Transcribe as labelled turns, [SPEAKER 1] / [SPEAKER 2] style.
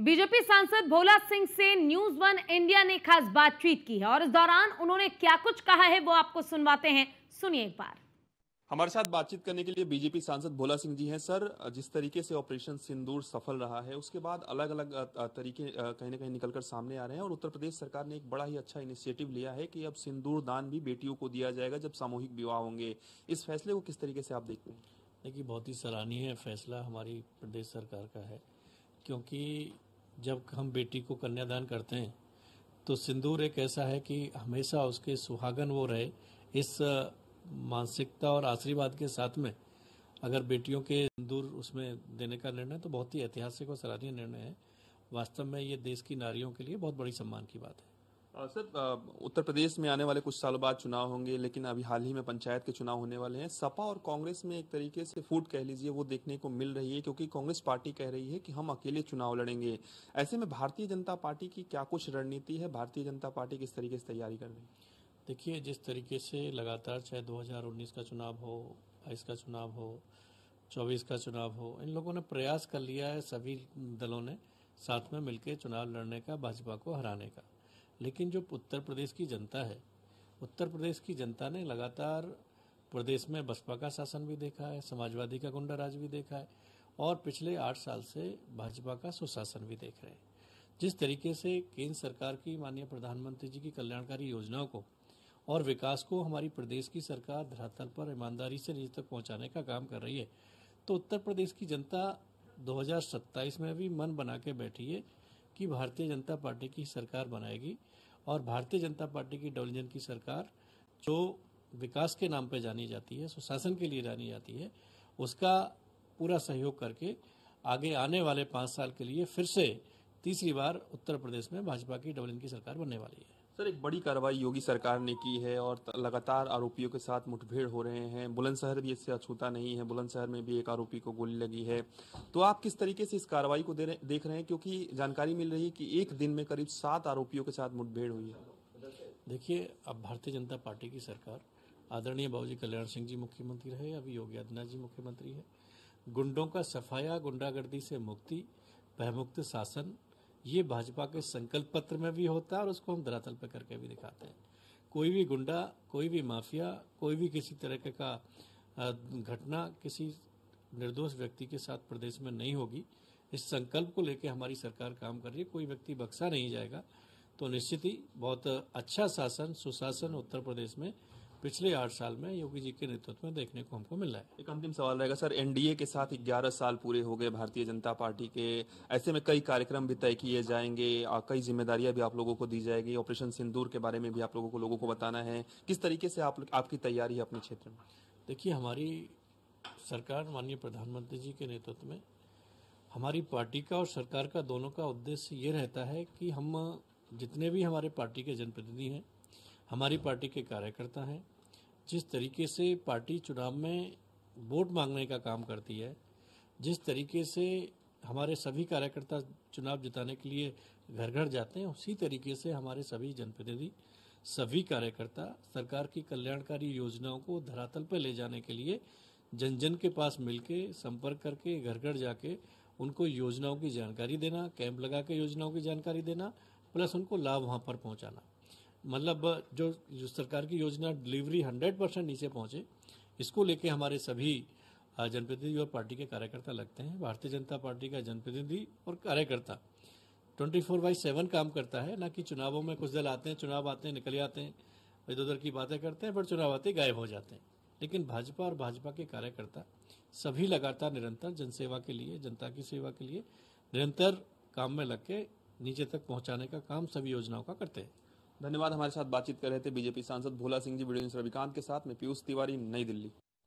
[SPEAKER 1] BJP सांसद भोला सिंह से news one India ने खास बातचीत की है और इस दौरान उन्होंने क्या कुछ कहा है वो आपको सुनवाते हैं। सुनिए एक बार।
[SPEAKER 2] हमारे साथ बातचीत करने के लिए बीजेपी सांसद भोला सिंह जी हैं। सर, जिस तरीके से ऑपरेशन सिंदूर सफल रहा है उसके बाद अलग अलग तरीके कहीं ना कहीं निकलकर सामने आ रहे हैं और उत्तर प्रदेश सरकार ने एक बड़ा ही अच्छा इनिशिएटिव लिया है कि अब सिंदूर दान भी बेटियों को दिया जाएगा जब सामूहिक विवाह होंगे। इस फैसले को किस तरीके से आप देखते हैं?
[SPEAKER 3] देखिए, बहुत ही सराहनीय फैसला हमारी प्रदेश सरकार का है, क्योंकि जब हम बेटी को कन्यादान करते हैं तो सिंदूर एक ऐसा है कि हमेशा उसके सुहागन वो रहे। इस मानसिकता और आशीर्वाद के साथ में अगर बेटियों के सिंदूर उसमें देने का निर्णय तो बहुत ही ऐतिहासिक और सराहनीय निर्णय है। वास्तव में ये देश की नारियों के लिए बहुत बड़ी सम्मान की बात है।
[SPEAKER 2] सर, उत्तर प्रदेश में आने वाले कुछ सालों बाद चुनाव होंगे, लेकिन अभी हाल ही में पंचायत के चुनाव होने वाले हैं। सपा और कांग्रेस में एक तरीके से फूट कह लीजिए वो देखने को मिल रही है, क्योंकि कांग्रेस पार्टी कह रही है कि हम अकेले चुनाव लड़ेंगे। ऐसे में भारतीय जनता पार्टी की क्या कुछ रणनीति है? भारतीय जनता पार्टी किस तरीके से तैयारी कर रही है?
[SPEAKER 3] देखिए, जिस तरीके से लगातार चाहे 2019 का चुनाव हो, 22 का चुनाव हो, 24 का चुनाव हो, इन लोगों ने प्रयास कर लिया है, सभी दलों ने साथ में मिलकर चुनाव लड़ने का, भाजपा को हराने का। लेकिन जो उत्तर प्रदेश की जनता है, उत्तर प्रदेश की जनता ने लगातार प्रदेश में बसपा का शासन भी देखा है, समाजवादी का गुंडा राज भी देखा है और पिछले 8 साल से भाजपा का सुशासन भी देख रहे हैं। जिस तरीके से केंद्र सरकार की माननीय प्रधानमंत्री जी की कल्याणकारी योजनाओं को और विकास को हमारी प्रदेश की सरकार धरातल पर ईमानदारी से नीचे तक पहुंचाने का काम कर रही है, तो उत्तर प्रदेश की जनता 2027 में भी मन बना के बैठी है कि भारतीय जनता पार्टी की सरकार बनाएगी और भारतीय जनता पार्टी की डबल इंजन की सरकार जो विकास के नाम पर जानी जाती है, सुशासन के लिए जानी जाती है, उसका पूरा सहयोग करके आगे आने वाले 5 साल के लिए फिर से तीसरी बार उत्तर प्रदेश में भाजपा की डबल इंजन की सरकार बनने वाली है।
[SPEAKER 2] सर, एक बड़ी कार्रवाई योगी सरकार ने की है और लगातार आरोपियों के साथ मुठभेड़ हो रहे हैं। बुलंदशहर भी इससे अछूता नहीं है, बुलंदशहर में भी एक आरोपी को गोली लगी है। तो आप किस तरीके से इस कार्रवाई को देख रहे हैं, क्योंकि जानकारी मिल रही है कि एक दिन में करीब 7 आरोपियों के साथ मुठभेड़ हुई है?
[SPEAKER 3] देखिए, अब भारतीय जनता पार्टी की सरकार, आदरणीय बाबूजी कल्याण सिंह जी मुख्यमंत्री रहे, अभी योगी आदित्यनाथ जी मुख्यमंत्री है। गुंडों का सफाया, गुंडागर्दी से मुक्ति, भयमुक्त शासन, ये भाजपा के संकल्प पत्र में भी होता है और उसको हम धरातल पर करके भी दिखाते हैं। कोई भी गुंडा, कोई भी माफिया, कोई भी किसी तरह का घटना किसी निर्दोष व्यक्ति के साथ प्रदेश में नहीं होगी। इस संकल्प को लेकर हमारी सरकार काम कर रही है। कोई व्यक्ति बख्शा नहीं जाएगा। तो निश्चित ही बहुत अच्छा शासन, सुशासन उत्तर प्रदेश में पिछले 8 साल में योगी जी के नेतृत्व में देखने को हमको मिल रहा है।
[SPEAKER 2] एक अंतिम सवाल रहेगा सर, एनडीए के साथ 11 साल पूरे हो गए भारतीय जनता पार्टी के। ऐसे में कई कार्यक्रम भी तय किए जाएंगे और कई जिम्मेदारियां भी आप लोगों को दी जाएगी। ऑपरेशन सिंदूर के बारे में भी आप लोगों को बताना है। किस तरीके से आपकी तैयारी है अपने क्षेत्र में?
[SPEAKER 3] देखिए, हमारी सरकार माननीय प्रधानमंत्री जी के नेतृत्व में हमारी पार्टी का और सरकार का दोनों का उद्देश्य ये रहता है कि हम जितने भी हमारे पार्टी के जनप्रतिनिधि हैं, हमारी पार्टी के कार्यकर्ता हैं, जिस तरीके से पार्टी चुनाव में वोट मांगने का काम करती है, जिस तरीके से हमारे सभी कार्यकर्ता चुनाव जिताने के लिए घर घर जाते हैं, उसी तरीके से हमारे सभी जनप्रतिनिधि, सभी कार्यकर्ता सरकार की कल्याणकारी योजनाओं को धरातल पर ले जाने के लिए जन जन के पास मिलके संपर्क करके घर घर जाके उनको योजनाओं की जानकारी देना, कैंप लगा के योजनाओं की जानकारी देना, प्लस उनको लाभ वहां पर पहुंचाना। मतलब जो सरकार की योजना डिलीवरी 100% नीचे पहुंचे, इसको लेके हमारे सभी जनप्रतिनिधि और पार्टी के कार्यकर्ता लगते हैं। भारतीय जनता पार्टी का जनप्रतिनिधि और कार्यकर्ता 24/7 काम करता है, ना कि चुनावों में कुछ दल आते हैं, चुनाव आते हैं, निकल जाते हैं, इधर उधर की बातें करते हैं, फिर चुनाव आते गायब हो जाते हैं। लेकिन भाजपा और भाजपा के कार्यकर्ता सभी लगातार निरंतर जनसेवा के लिए, जनता की सेवा के लिए निरंतर काम में लग के नीचे तक पहुंचाने का काम सभी योजनाओं का करते हैं।
[SPEAKER 2] धन्यवाद। हमारे साथ बातचीत कर रहे थे बीजेपी सांसद भोला सिंह जी। वीडियो न्यूज रविकांत के साथ मैं पीयूष तिवारी, नई दिल्ली।